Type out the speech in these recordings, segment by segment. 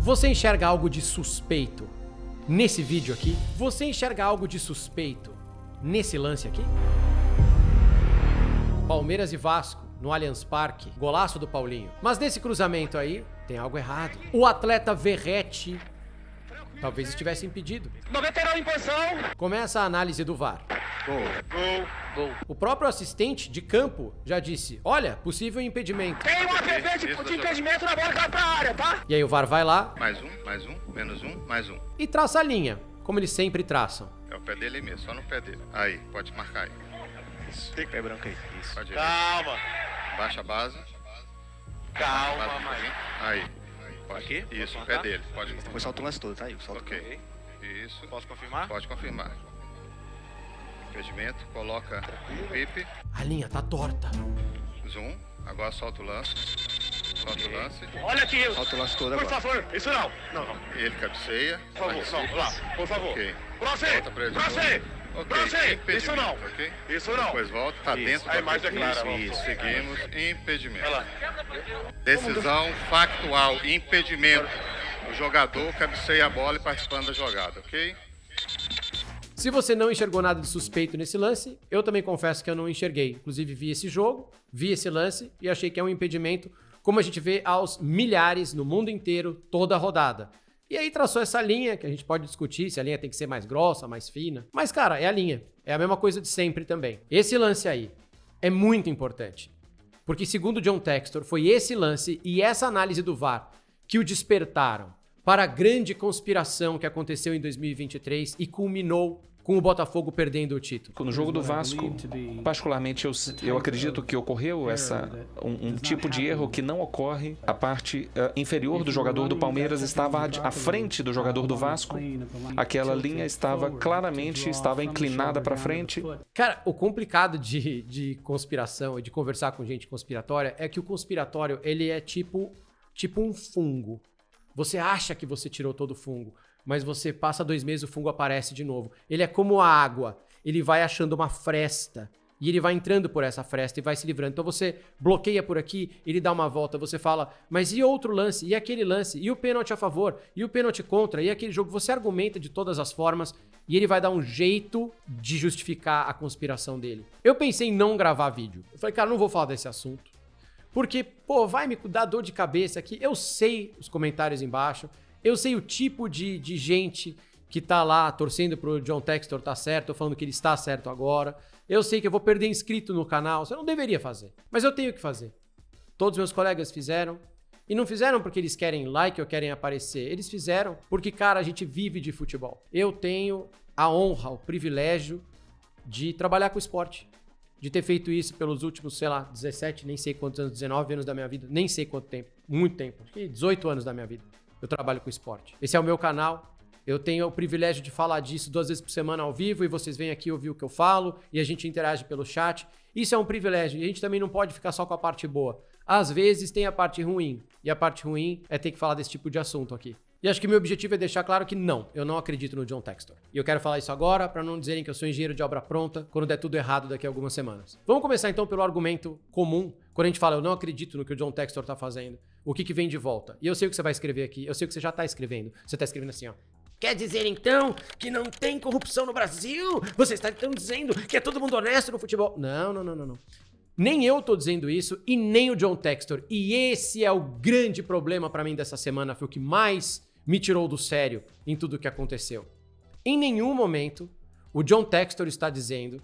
Você enxerga algo de suspeito nesse vídeo aqui? Você enxerga algo de suspeito nesse lance aqui? Palmeiras e Vasco no Allianz Parque, golaço do Paulinho. Mas nesse cruzamento aí, tem algo errado. O atleta Verratti talvez estivesse impedido. 99 em posição. Começa a análise do VAR. Gol. O próprio assistente de campo já disse, olha, possível impedimento. Tem uma TV de impedimento na bola que vai pra área, tá? E aí o VAR vai lá Mais um, menos um, mais um. e traça a linha, como eles sempre traçam. É o pé dele mesmo, só no pé dele. Aí, pode marcar aí. Isso. Tem pé branco aí. Isso. Pode ir. Calma. Baixa a base. Calma, Base um mas... pouquinho. Aí. Pode. Aqui? Isso, Posso o pé marcar? dele. Pode. Depois solta o lance todo, tá aí? Solta Ok. Isso. Posso confirmar? Pode confirmar. Impedimento, coloca o pipe. A linha tá torta. Zoom. Agora solta o lance. Solta o lance. Olha aqui. Solta o lance todo Por agora. favor, isso não. Não. Ele cabeceia. Por favor, não. Lá, por favor. Ok. Você. Volta pra ele de novo. Ok. Você. Isso não. Ok? Isso não. Depois volta, tá Isso. dentro A imagem é clara, Isso, vamos. isso. Seguimos. Impedimento. Olha lá. Decisão factual, impedimento. O jogador cabeceia a bola e participando da jogada, ok? Se você não enxergou nada de suspeito nesse lance, eu também confesso que eu não enxerguei. Inclusive vi esse jogo, vi esse lance e achei que é um impedimento, como a gente vê aos milhares no mundo inteiro, toda a rodada. E aí traçou essa linha, que a gente pode discutir se a linha tem que ser mais grossa, mais fina. Mas, cara, é a linha. É a mesma coisa de sempre também. Esse lance aí é muito importante. Porque, segundo John Textor, foi esse lance e essa análise do VAR que o despertaram para a grande conspiração que aconteceu em 2023 e culminou com o Botafogo perdendo o título. No jogo do Vasco, particularmente, eu acredito que ocorreu um tipo de erro que não ocorre. A parte inferior do jogador do Palmeiras estava à frente do jogador do Vasco. Aquela linha estava claramente inclinada para frente. Cara, o complicado de conspiração e de conversar com gente conspiratória é que o conspiratório, ele é tipo um fungo. Você acha que você tirou todo o fungo, mas você passa 2 meses, o fungo aparece de novo. Ele é como a água, ele vai achando uma fresta e ele vai entrando por essa fresta e vai se livrando. Então você bloqueia por aqui, ele dá uma volta, você fala, mas e outro lance? E aquele lance? E o pênalti a favor? E o pênalti contra? E aquele jogo? Você argumenta de todas as formas e ele vai dar um jeito de justificar a conspiração dele. Eu pensei em não gravar vídeo. Eu falei, cara, não vou falar desse assunto. Porque, pô, vai me dar dor de cabeça aqui. Eu sei os comentários embaixo. Eu sei o tipo de gente que tá lá torcendo pro John Textor tá certo, ou falando que ele está certo agora. Eu sei que eu vou perder inscrito no canal. Você não deveria fazer. Mas eu tenho que fazer. Todos meus colegas fizeram. E não fizeram porque eles querem like ou querem aparecer. Eles fizeram porque, cara, a gente vive de futebol. Eu tenho a honra, o privilégio de trabalhar com esporte. De ter feito isso pelos últimos, 17, nem sei quantos anos, 19 anos da minha vida, nem sei quanto tempo, muito tempo, acho que 18 anos da minha vida, eu trabalho com esporte. Esse é o meu canal, eu tenho o privilégio de falar disso 2 vezes por semana ao vivo e vocês vêm aqui ouvir o que eu falo e a gente interage pelo chat. Isso é um privilégio e a gente também não pode ficar só com a parte boa. Às vezes tem a parte ruim e a parte ruim é ter que falar desse tipo de assunto aqui. E acho que meu objetivo é deixar claro que não, eu não acredito no John Textor. E eu quero falar isso agora para não dizerem que eu sou engenheiro de obra pronta quando der tudo errado daqui a algumas semanas. Vamos começar então pelo argumento comum, quando a gente fala eu não acredito no que o John Textor tá fazendo, o que vem de volta. E eu sei o que você vai escrever aqui, eu sei o que você já tá escrevendo. Você tá escrevendo assim, ó. Quer dizer então que não tem corrupção no Brasil? Você está então dizendo que é todo mundo honesto no futebol? Não. Nem eu tô dizendo isso e nem o John Textor. E esse é o grande problema para mim dessa semana, foi o que mais me tirou do sério em tudo o que aconteceu. Em nenhum momento o John Textor está dizendo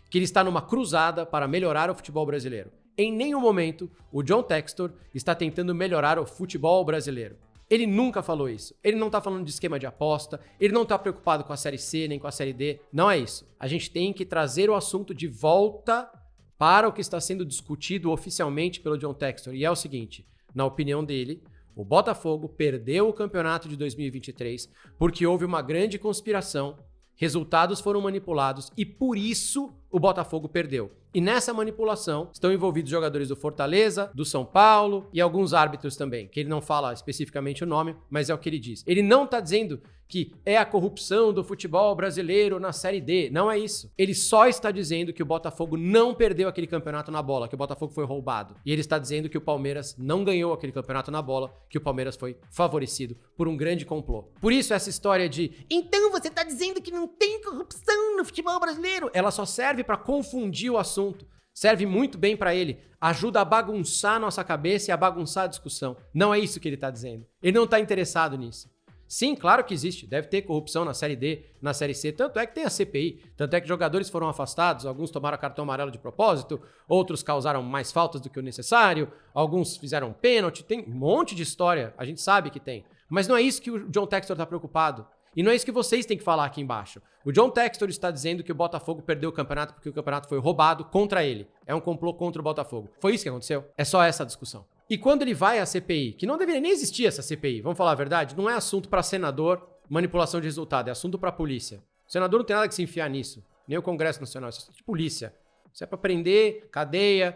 que ele está numa cruzada para melhorar o futebol brasileiro. Em nenhum momento o John Textor está tentando melhorar o futebol brasileiro. Ele nunca falou isso. Ele não tá falando de esquema de aposta, ele não tá preocupado com a Série C nem com a Série D. Não é isso. A gente tem que trazer o assunto de volta para o que está sendo discutido oficialmente pelo John Textor. E é o seguinte, na opinião dele, o Botafogo perdeu o campeonato de 2023 porque houve uma grande conspiração, resultados foram manipulados e por isso o Botafogo perdeu. E nessa manipulação estão envolvidos jogadores do Fortaleza, do São Paulo e alguns árbitros também, que ele não fala especificamente o nome, mas é o que ele diz. Ele não tá dizendo que é a corrupção do futebol brasileiro na Série D. Não é isso. Ele só está dizendo que o Botafogo não perdeu aquele campeonato na bola, que o Botafogo foi roubado. E ele está dizendo que o Palmeiras não ganhou aquele campeonato na bola, que o Palmeiras foi favorecido por um grande complô. Por isso essa história de então você tá dizendo que não tem corrupção no futebol brasileiro, ela só serve para confundir o assunto. Serve muito bem para ele. Ajuda a bagunçar a nossa cabeça e a bagunçar a discussão. Não é isso que ele tá dizendo. Ele não tá interessado nisso. Sim, claro que existe. Deve ter corrupção na Série D, na Série C. Tanto é que tem a CPI. Tanto é que jogadores foram afastados. Alguns tomaram cartão amarelo de propósito. Outros causaram mais faltas do que o necessário. Alguns fizeram pênalti. Tem um monte de história. A gente sabe que tem. Mas não é isso que o John Textor tá preocupado. E não é isso que vocês têm que falar aqui embaixo. O John Textor está dizendo que o Botafogo perdeu o campeonato porque o campeonato foi roubado contra ele. É um complô contra o Botafogo. Foi isso que aconteceu? É só essa a discussão. E quando ele vai à CPI, que não deveria nem existir essa CPI, vamos falar a verdade, não é assunto para senador, manipulação de resultado, é assunto para polícia. O senador não tem nada que se enfiar nisso, nem o Congresso Nacional, isso é assunto de polícia. Isso é para prender, cadeia,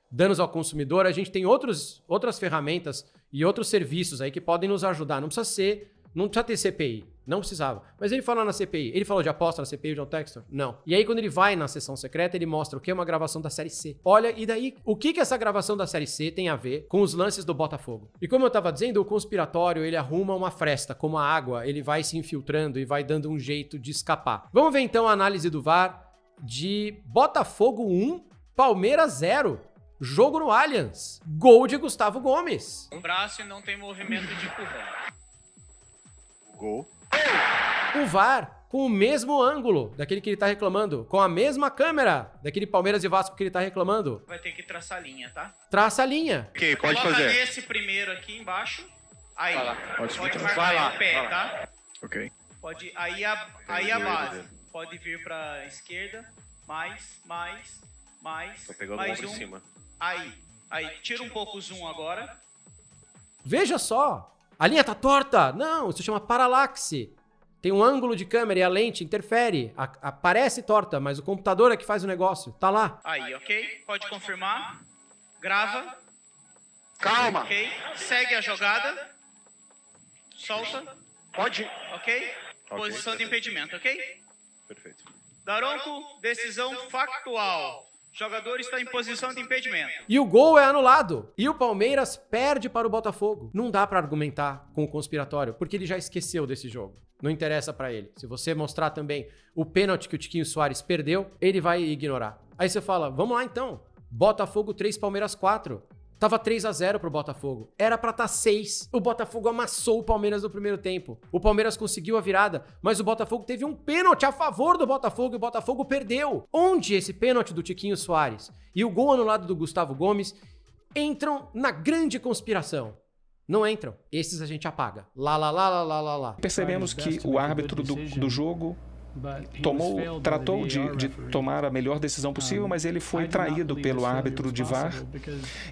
danos ao consumidor. A gente tem outras ferramentas e outros serviços aí que podem nos ajudar. Não precisa ter CPI. Não precisava. Mas ele falou na CPI. Ele falou de aposta na CPI, o John Textor? Não. E aí, quando ele vai na sessão secreta, ele mostra o que é uma gravação da Série C. Olha, e daí, o que essa gravação da Série C tem a ver com os lances do Botafogo? E como eu tava dizendo, o conspiratório, ele arruma uma fresta, como a água, ele vai se infiltrando e vai dando um jeito de escapar. Vamos ver, então, a análise do VAR de Botafogo 1, Palmeiras 0. Jogo no Allianz. Gol de Gustavo Gomes. Um braço e não tem movimento de empurrão. Gol. O VAR com o mesmo ângulo daquele que ele tá reclamando, com a mesma câmera daquele Palmeiras e Vasco que ele tá reclamando. Vai ter que traçar a linha, tá? Traça a linha. Ok, pode Coloca fazer. esse primeiro aqui embaixo. Aí. Vai lá. Pode Vai marcar lá. aí o pé, Vai lá. tá? Ok. Pode, aí a base. Pode vir pra esquerda. Mais. Tô pegando o mais ombro um. em cima. Aí. Tira um pouco o zoom agora. Veja só. A linha tá torta. Não, isso chama paralaxe. Tem um ângulo de câmera e a lente interfere. Aparece torta, mas o computador é que faz o negócio. Tá lá. Aí, ok? Pode confirmar. Grava. Calma. Ok? Segue a jogada. Solta. Pode. Ok? Posição de impedimento, ok? Perfeito. Daronco, decisão factual. Jogador está em posição de impedimento. E o gol é anulado. E o Palmeiras perde para o Botafogo. Não dá pra argumentar com o conspiratório, porque ele já esqueceu desse jogo. Não interessa pra ele. Se você mostrar também o pênalti que o Tiquinho Soares perdeu, ele vai ignorar. Aí você fala, vamos lá então. Botafogo 3, Palmeiras 4. Tava 3-0 pro Botafogo. Era pra estar 6. O Botafogo amassou o Palmeiras no primeiro tempo. O Palmeiras conseguiu a virada, mas o Botafogo teve um pênalti a favor do Botafogo e o Botafogo perdeu. Onde esse pênalti do Tiquinho Soares e o gol anulado do Gustavo Gomes entram na grande conspiração? Não entram. Esses a gente apaga. Lá. Percebemos que o árbitro do jogo tratou de tomar a melhor decisão possível, mas ele foi traído pelo árbitro de VAR.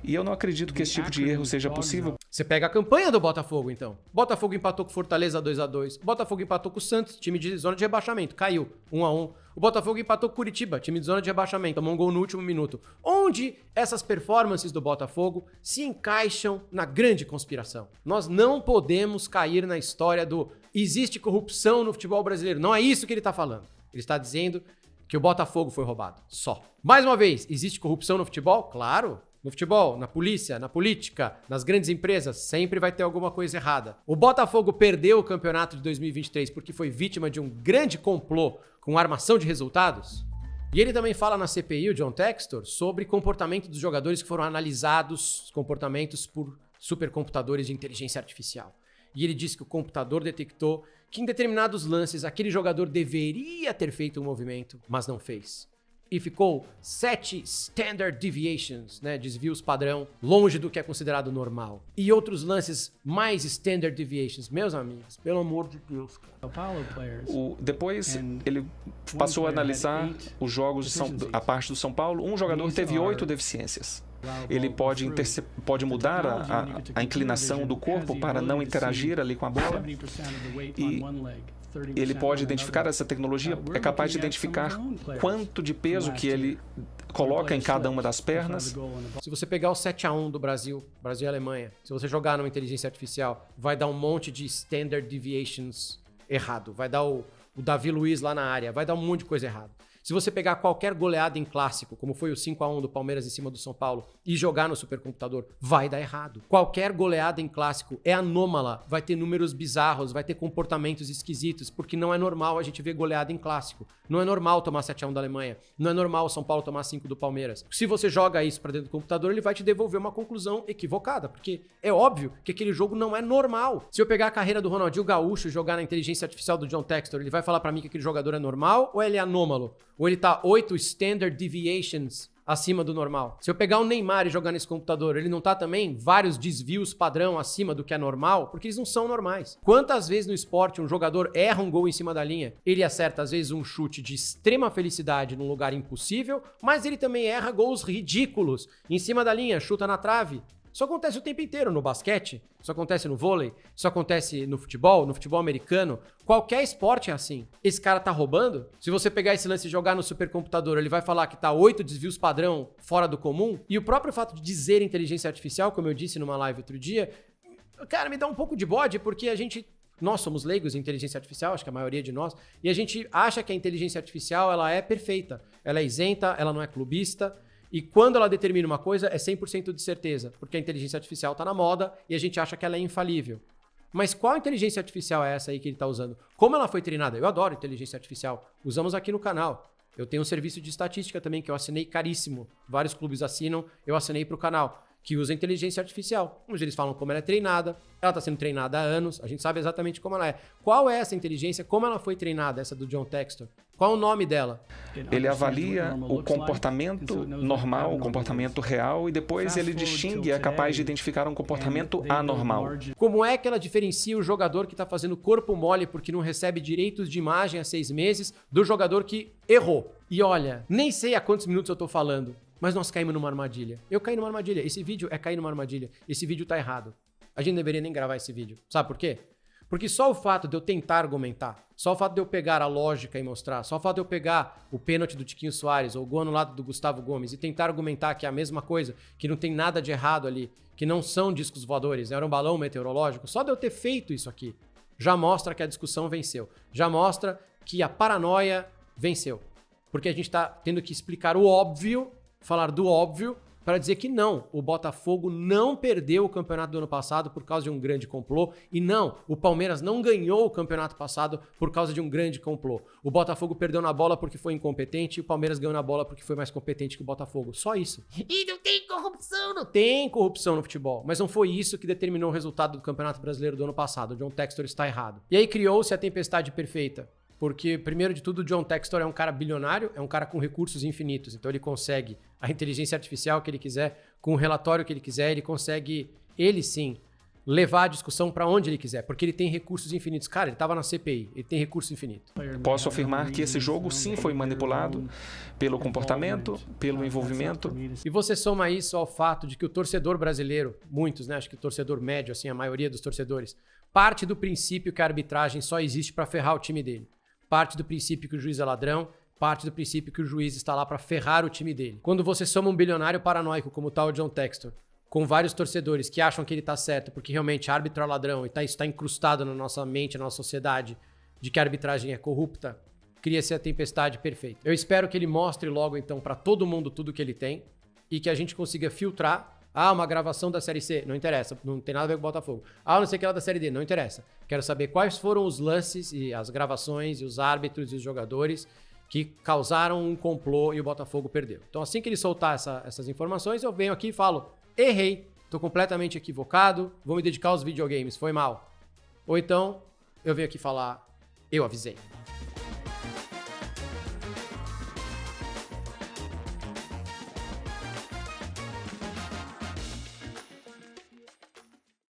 E eu não acredito que esse tipo de erro seja possível. Você pega a campanha do Botafogo, então. Botafogo empatou com Fortaleza 2-2. Botafogo empatou com o Santos, time de zona de rebaixamento. Caiu 1-1. O Botafogo empatou com Curitiba, time de zona de rebaixamento. Tomou um gol no último minuto. Onde essas performances do Botafogo se encaixam na grande conspiração? Nós não podemos cair na história do existe corrupção no futebol brasileiro. Não é isso que ele tá falando. Ele está dizendo que o Botafogo foi roubado. Só. Mais uma vez, existe corrupção no futebol? Claro. No futebol, na polícia, na política, nas grandes empresas, sempre vai ter alguma coisa errada. O Botafogo perdeu o campeonato de 2023 porque foi vítima de um grande complô com armação de resultados? E ele também fala na CPI, o John Textor, sobre comportamento dos jogadores que foram analisados, comportamentos por supercomputadores de inteligência artificial. E ele disse que o computador detectou que em determinados lances aquele jogador deveria ter feito um movimento, mas não fez. E ficou 7 standard deviations, né, desvios padrão, longe do que é considerado normal. E outros lances mais standard deviations. Meus amigos, pelo amor de Deus, cara. Depois ele passou a analisar os jogos, a parte do São Paulo. Um jogador teve 8 deficiências. ele pode mudar a inclinação do corpo para não interagir ali com a bola. E ele pode identificar, essa tecnologia é capaz de identificar quanto de peso que ele coloca em cada uma das pernas. Se você pegar o 7-1 do Brasil e Alemanha, se você jogar numa inteligência artificial, vai dar um monte de standard deviations errado. Vai dar o Davi Luiz lá na área, vai dar um monte de coisa errada. Se você pegar qualquer goleada em clássico, como foi o 5-1 do Palmeiras em cima do São Paulo, e jogar no supercomputador, vai dar errado. Qualquer goleada em clássico é anômala, vai ter números bizarros, vai ter comportamentos esquisitos, porque não é normal a gente ver goleada em clássico. Não é normal tomar 7-1 da Alemanha. Não é normal o São Paulo tomar 5 do Palmeiras. Se você joga isso para dentro do computador, ele vai te devolver uma conclusão equivocada, porque é óbvio que aquele jogo não é normal. Se eu pegar a carreira do Ronaldinho Gaúcho e jogar na inteligência artificial do John Textor, ele vai falar para mim que aquele jogador é normal ou ele é anômalo? Ou ele tá 8 standard deviations acima do normal? Se eu pegar o Neymar e jogar nesse computador, ele não tá também vários desvios padrão acima do que é normal? Porque eles não são normais. Quantas vezes no esporte um jogador erra um gol em cima da linha? Ele acerta às vezes um chute de extrema felicidade num lugar impossível, mas ele também erra gols ridículos em cima da linha, chuta na trave. Isso acontece o tempo inteiro no basquete, isso acontece no vôlei, isso acontece no futebol americano. Qualquer esporte é assim. Esse cara tá roubando? Se você pegar esse lance e jogar no supercomputador, ele vai falar que tá 8 desvios padrão fora do comum. E o próprio fato de dizer inteligência artificial, como eu disse numa live outro dia, cara, me dá um pouco de bode, porque nós somos leigos em inteligência artificial, acho que a maioria de nós, e a gente acha que a inteligência artificial ela é perfeita, ela é isenta, ela não é clubista. E quando ela determina uma coisa, é 100% de certeza, porque a inteligência artificial está na moda e a gente acha que ela é infalível. Mas qual inteligência artificial é essa aí que ele está usando? Como ela foi treinada? Eu adoro inteligência artificial. Usamos aqui no canal. Eu tenho um serviço de estatística também que eu assinei caríssimo. Vários clubes assinam, eu assinei para o canal, que usa inteligência artificial. Mas eles falam como ela é treinada, ela está sendo treinada há anos, a gente sabe exatamente como ela é. Qual é essa inteligência? Como ela foi treinada, essa do John Textor? Qual o nome dela? Ele avalia o comportamento normal, o comportamento real, e depois ele distingue, é capaz de identificar um comportamento anormal. Como é que ela diferencia o jogador que está fazendo corpo mole porque não recebe direitos de imagem há 6 meses do jogador que errou? E olha, nem sei há quantos minutos eu estou falando, mas nós caímos numa armadilha. Eu caí numa armadilha. Esse vídeo é cair numa armadilha. Esse vídeo tá errado. A gente não deveria nem gravar esse vídeo. Sabe por quê? Porque só o fato de eu tentar argumentar, só o fato de eu pegar a lógica e mostrar, só o fato de eu pegar o pênalti do Tiquinho Soares ou o gol anulado do Gustavo Gomes e tentar argumentar que é a mesma coisa, que não tem nada de errado ali, que não são discos voadores, era um balão meteorológico, só de eu ter feito isso aqui, já mostra que a discussão venceu. Já mostra que a paranoia venceu. Porque a gente tá tendo que explicar o óbvio, falar do óbvio, para dizer que não, o Botafogo não perdeu o campeonato do ano passado por causa de um grande complô, e não, o Palmeiras não ganhou o campeonato passado por causa de um grande complô. O Botafogo perdeu na bola porque foi incompetente, e o Palmeiras ganhou na bola porque foi mais competente que o Botafogo. Só isso. E não tem corrupção, não tem corrupção no futebol, mas não foi isso que determinou o resultado do Campeonato Brasileiro do ano passado. O John Textor está errado. E aí criou-se a tempestade perfeita. Porque, primeiro de tudo, o John Textor é um cara bilionário, é um cara com recursos infinitos. Então ele consegue a inteligência artificial que ele quiser, com o relatório que ele quiser, ele consegue, ele sim, levar a discussão para onde ele quiser, porque ele tem recursos infinitos. Cara, ele estava na CPI, ele tem recurso infinito. Posso afirmar que esse jogo sim foi manipulado pelo comportamento, pelo envolvimento. E você soma isso ao fato de que o torcedor brasileiro, muitos, né, acho que o torcedor médio, assim, a maioria dos torcedores, parte do princípio que a arbitragem só existe para ferrar o time dele. Parte do princípio que o juiz é ladrão, parte do princípio que o juiz está lá para ferrar o time dele. Quando você soma um bilionário paranoico como o tal John Textor, com vários torcedores que acham que ele tá certo porque realmente árbitro é ladrão e isso tá incrustado na nossa mente, na nossa sociedade, de que a arbitragem é corrupta, cria-se a tempestade perfeita. Eu espero que ele mostre logo então para todo mundo tudo que ele tem e que a gente consiga filtrar. Ah, uma gravação da Série C, não interessa, não tem nada a ver com o Botafogo. Ah, não sei o que lá da Série D, não interessa. Quero saber quais foram os lances e as gravações e os árbitros e os jogadores que causaram um complô e o Botafogo perdeu. Então assim que ele soltar essas informações, eu venho aqui e falo, errei, tô completamente equivocado, vou me dedicar aos videogames, foi mal. Ou então, eu venho aqui falar, eu avisei.